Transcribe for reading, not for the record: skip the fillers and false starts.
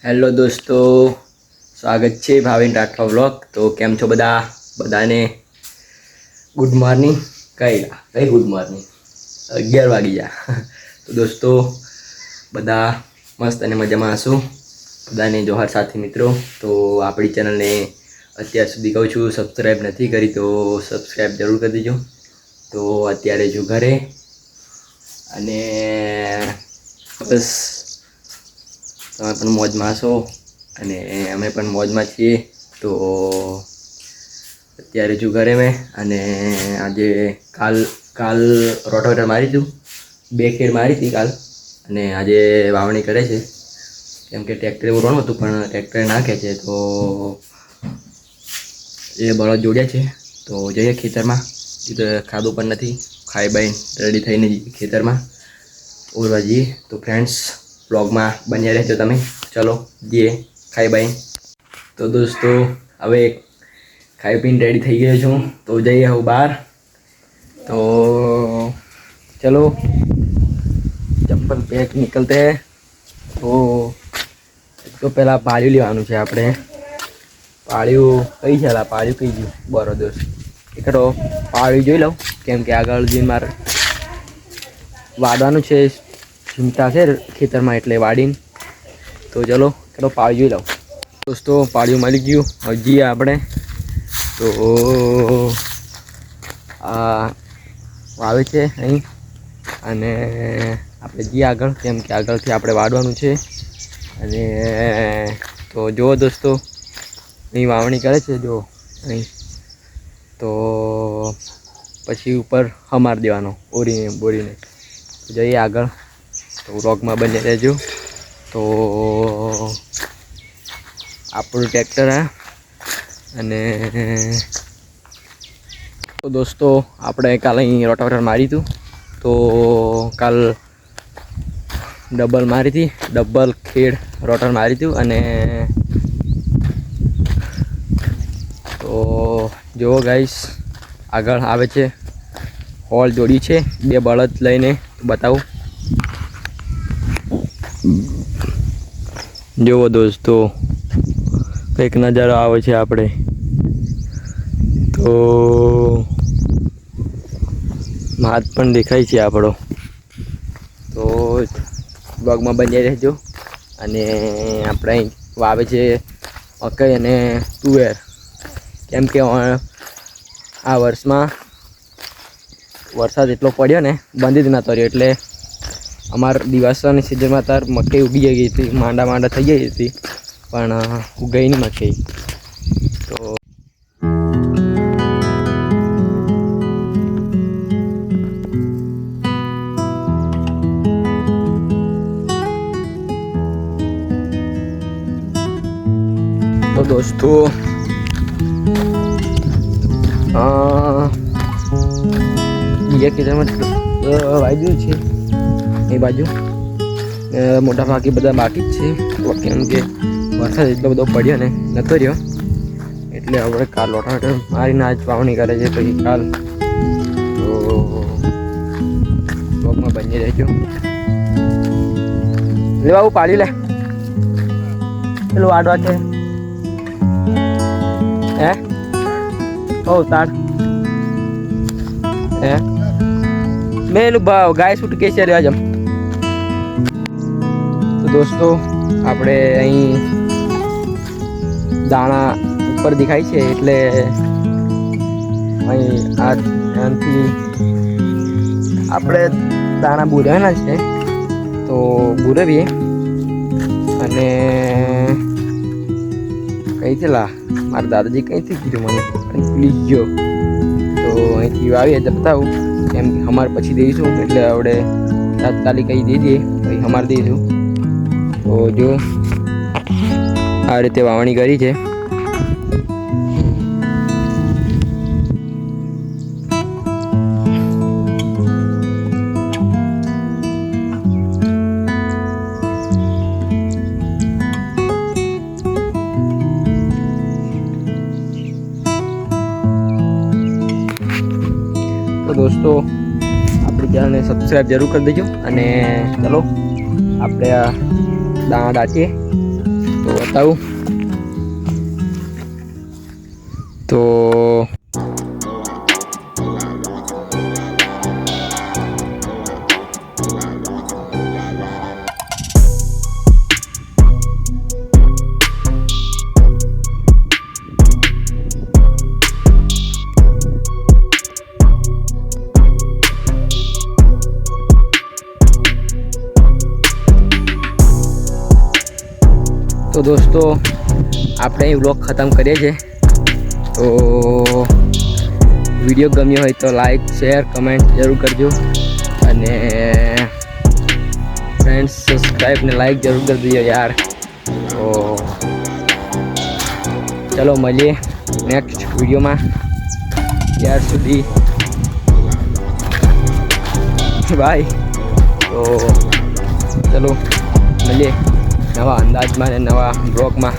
Hello દોસ્તો, સ્વાગત છે ભાવિન રાઠવા વ્લોગ. તો કેમ છો બધાને ગુડ મોર્નિંગ. કઈ ગુડ મોર્નિંગ, 11 વાગી ગયા. તો દોસ્તો બધા મસ્ત અને મજામાં હશો. બધાને જોહાર સાથી મિત્રો. તો આપણી ચેનલને અત્યાર સુધી કહું છું સબસ્ક્રાઈબ નથી કરી તો સબસ્ક્રાઈબ જરૂર કરી દેજો. તો અત્યારે જો ઘરે અને બસ તમે પણ મોજમાં છો અને અમે પણ મોજમાં છીએ. તો અત્યારે જો ઘરે મેં અને આજે કાલ રોટાવેટર મારી હતું, 2 ખેડ મારી હતી કાલ. અને આજે વાવણી કરે છે કેમ કે ટ્રેક્ટર ઉરવાનું હતું પણ ટ્રેક્ટર નાખે છે તો એ બળદ જોડ્યા છે. તો જઈએ ખેતરમાં. એ ખાધું પણ નથી, ખાઈ બાઈ રેડી થઈને ખેતરમાં ઉરવા જઈએ. તો ફ્રેન્ડ્સ બ્લોગમાં બન્યા રહેજો તમે. ચલો જઈએ ખાઈ બાઈ. તો દોસ્તો હવે ખાઈ પીને રેડી થઈ ગયો છું તો જઈએ હું બહાર. તો ચલો ચપ્પલ પેક નીકળતે હે. તો પહેલાં પાળ્યું લેવાનું છે આપણે. પાળ્યું કઈ છે? પાળ્યું કઈ ગયું? બરો દોસ્ત એકડો પાળ્યું જોઈ લઉં કેમ કે આગળ જઈને મારે વાડવાનું છે, ચિંતા છે ખેતરમાં એટલે વાડીને. તો ચલો એકડો પાળ્યું જોઈ લઉં. દોસ્તો પાળ્યું મળી ગયું. હવે જઈએ આપણે. તો આ વાવે છે અહીં અને આપણે જઈએ આગળ કેમ કે આગળથી આપણે વાડવાનું છે. અને તો જુઓ દોસ્તો અહીં વાવણી કરે છે જો અહીં. તો પછી ઉપર હમાર દેવાનો ઓરીને બોરીને. જઈએ આગળ. તો વ્લોગમાં બને રહેજો. તો આપણું ટ્રેક્ટર હે અને તો દોસ્તો આપણે કાલે અહીં રોટાવેટર મારી હતું. તો કાલ ડબલ ખેડ રોટર મારી હતું. અને તો જુઓ ગાઈસ આગળ આવે છે હોલ જોડી છે 2 બળદ લઈને બતાવું. જુઓ દોસ્તો કંઈક નજારો આવે છે આપણે. તો હાથ પણ દેખાય છે આપણો. તો બ્લોગમાં બની રહેજો. અને આપણે અહીં વાવે છે મકાઈ અને તુવેર કેમ કે આ વર્ષમાં વરસાદ એટલો પડ્યો ને બંધ જ નહોતો રહ્યો એટલે અમારા દિવાસાની સિઝનમાં તાર મકાઈ ઉગી ગઈ હતી, માંડા થઈ ગઈ હતી પણ ઉગાઈ નહીં મકાઈ. તો દોસ્તો બીજા ખેતરમાં વાવ્યું છે એ બાજુ. મોટા ભાગે બધા બાકી જ છે કેમ કે વરસાદ એટલો બધો પડ્યો ને નતો રહ્યો એટલે હવે કાલ રોટાવેટર મારીને આજ વાવણી કરે છે. પછી કાલ તો બ્લોગમાં બની રહેજો. લે બાબુ પાડી લે પેલું વાડવા છે હે ઓ તાર હે મેલું ભાવ ગાય છૂટ કે છે રહેવા જમ. તો દોસ્તો આપણે અહીં દાણા ઉપર દેખાય છે એટલે અહીં આથી આપણે દાણા બુરવાના છે તો બુરવીએ. અને કઈથી મારા દાદાજી કંઈથી કીધું મને ભૂલી ગયો. તો અહીંથી વાવીએ તો બતાવું કેમ કે અમારે પછી દઈશું એટલે આપણે તાત્કાલિક અહીં દઈ દઈએ પછી અમારે દઈશું. તો જો આ રીતે વાવણી કરી છે. તો દોસ્તો આપણી ચેનલને સબસ્ક્રાઈબ જરૂર કરી દેજો. અને ચલો આપણે આ દાણા દાટીએ બતાવું તો દોસ્તો આપણે અહીં વ્લોગ ખતમ કરીએ છીએ. તો વિડીયો ગમ્યો હોય તો લાઈક શેર કમેન્ટ જરૂર કરજો અને ફ્રેન્ડ્સ સબસ્ક્રાઈબ ને લાઈક જરૂર કરી દેજો યાર. તો ચલો મળીએ નેક્સ્ટ વિડીયોમાં. ત્યાર સુધી બાય. તો ચલો મળીએ નવા અંદાજમાં અને નવા બ્લોગમાં.